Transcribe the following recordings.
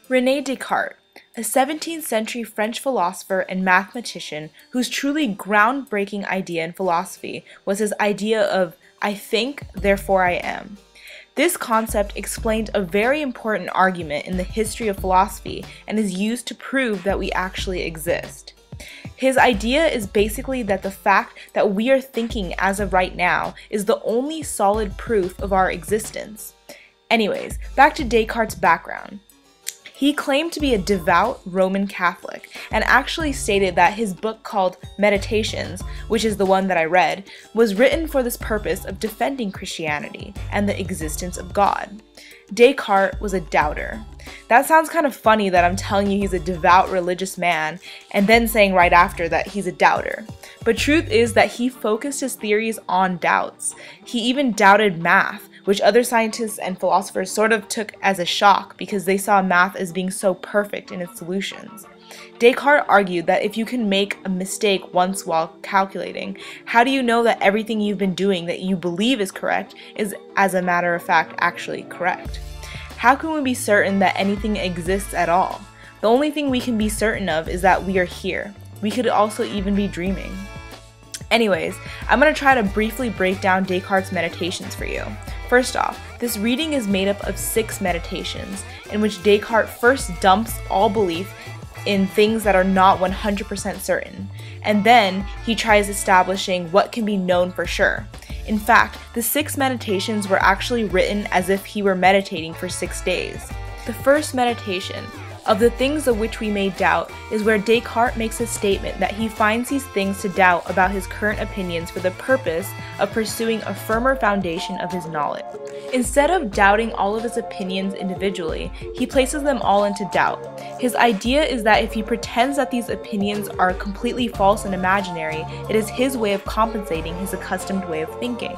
René Descartes, a 17th century French philosopher and mathematician whose truly groundbreaking idea in philosophy was his idea of "I think, therefore I am." This concept explained a very important argument in the history of philosophy and is used to prove that we actually exist. His idea is basically that the fact that we are thinking as of right now is the only solid proof of our existence. Anyways, back to Descartes' background. He claimed to be a devout Roman Catholic and actually stated that his book called Meditations, which is the one that I read, was written for this purpose of defending Christianity and the existence of God. Descartes was a doubter. That sounds kind of funny that I'm telling you he's a devout religious man and then saying right after that he's a doubter. But truth is that he focused his theories on doubts. He even doubted math, which other scientists and philosophers sort of took as a shock because they saw math as being so perfect in its solutions. Descartes argued that if you can make a mistake once while calculating, how do you know that everything you've been doing that you believe is correct is, as a matter of fact, actually correct? How can we be certain that anything exists at all? The only thing we can be certain of is that we are here. We could also even be dreaming. Anyways, I'm going to try to briefly break down Descartes' meditations for you. First off, this reading is made up of 6 meditations, in which Descartes first dumps all belief in things that are not 100% certain, and then he tries establishing what can be known for sure. In fact, the 6 meditations were actually written as if he were meditating for 6 days. The first meditation, of the things of which we may doubt, is where Descartes makes a statement that he finds these things to doubt about his current opinions for the purpose of pursuing a firmer foundation of his knowledge. Instead of doubting all of his opinions individually, he places them all into doubt. His idea is that if he pretends that these opinions are completely false and imaginary, it is his way of compensating his accustomed way of thinking.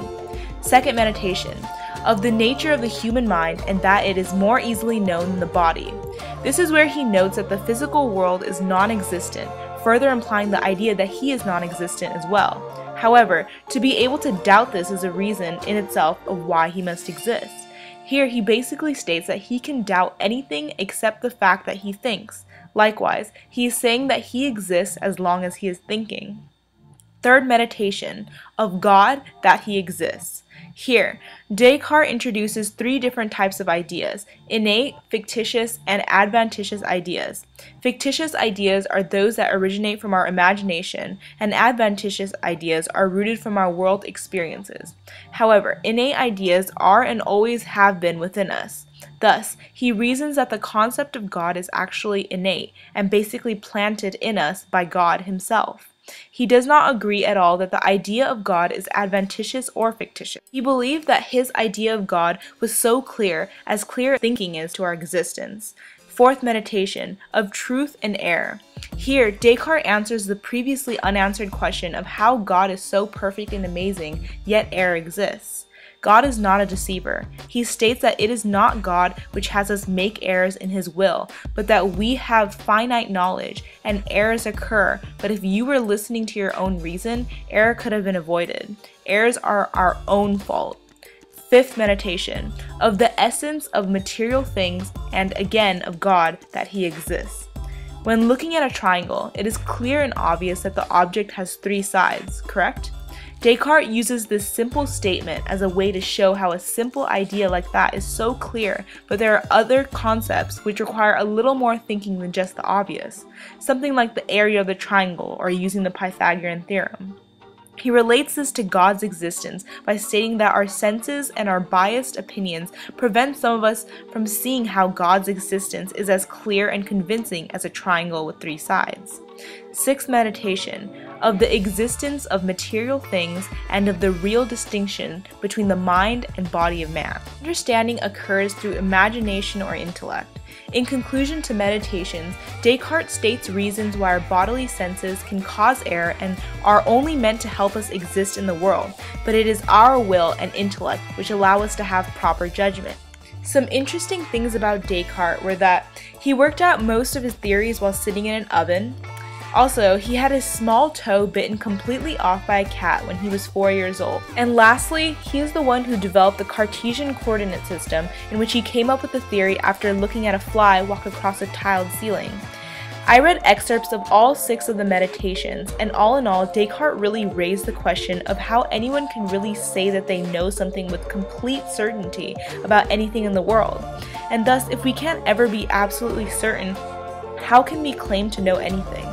Second meditation, of the nature of the human mind and that it is more easily known than the body. This is where he notes that the physical world is non-existent, further implying the idea that he is non-existent as well. However, to be able to doubt this is a reason in itself of why he must exist. Here he basically states that he can doubt anything except the fact that he thinks. Likewise, he is saying that he exists as long as he is thinking. Third meditation, of God that he exists. Here, Descartes introduces 3 different types of ideas: innate, fictitious, and adventitious ideas. Fictitious ideas are those that originate from our imagination, and adventitious ideas are rooted from our world experiences. However, innate ideas are and always have been within us. Thus, he reasons that the concept of God is actually innate and basically planted in us by God himself. He does not agree at all that the idea of God is adventitious or fictitious. He believed that his idea of God was so clear as thinking is to our existence. Fourth meditation, of truth and error. Here, Descartes answers the previously unanswered question of how God is so perfect and amazing, yet error exists. God is not a deceiver. He states that it is not God which has us make errors in his will, but that we have finite knowledge and errors occur, but if you were listening to your own reason, error could have been avoided. Errors are our own fault. Fifth meditation, of the essence of material things and again of God that he exists. When looking at a triangle, it is clear and obvious that the object has 3 sides, correct? Descartes uses this simple statement as a way to show how a simple idea like that is so clear, but there are other concepts which require a little more thinking than just the obvious, something like the area of the triangle or using the Pythagorean theorem. He relates this to God's existence by stating that our senses and our biased opinions prevent some of us from seeing how God's existence is as clear and convincing as a triangle with 3 sides. Sixth meditation, of the existence of material things and of the real distinction between the mind and body of man. Understanding occurs through imagination or intellect. In conclusion to meditations, Descartes states reasons why our bodily senses can cause error and are only meant to help us exist in the world, but it is our will and intellect which allow us to have proper judgment. Some interesting things about Descartes were that he worked out most of his theories while sitting in an oven. Also, he had his small toe bitten completely off by a cat when he was 4 years old. And lastly, he is the one who developed the Cartesian coordinate system, in which he came up with the theory after looking at a fly walk across a tiled ceiling. I read excerpts of all 6 of the meditations, and all in all, Descartes really raised the question of how anyone can really say that they know something with complete certainty about anything in the world. And thus, if we can't ever be absolutely certain, how can we claim to know anything?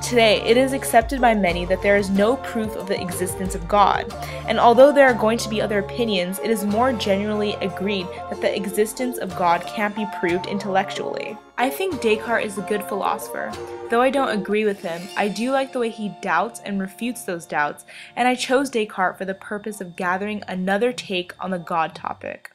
Today, it is accepted by many that there is no proof of the existence of God, and although there are going to be other opinions, it is more generally agreed that the existence of God can't be proved intellectually. I think Descartes is a good philosopher. Though I don't agree with him, I do like the way he doubts and refutes those doubts, and I chose Descartes for the purpose of gathering another take on the God topic.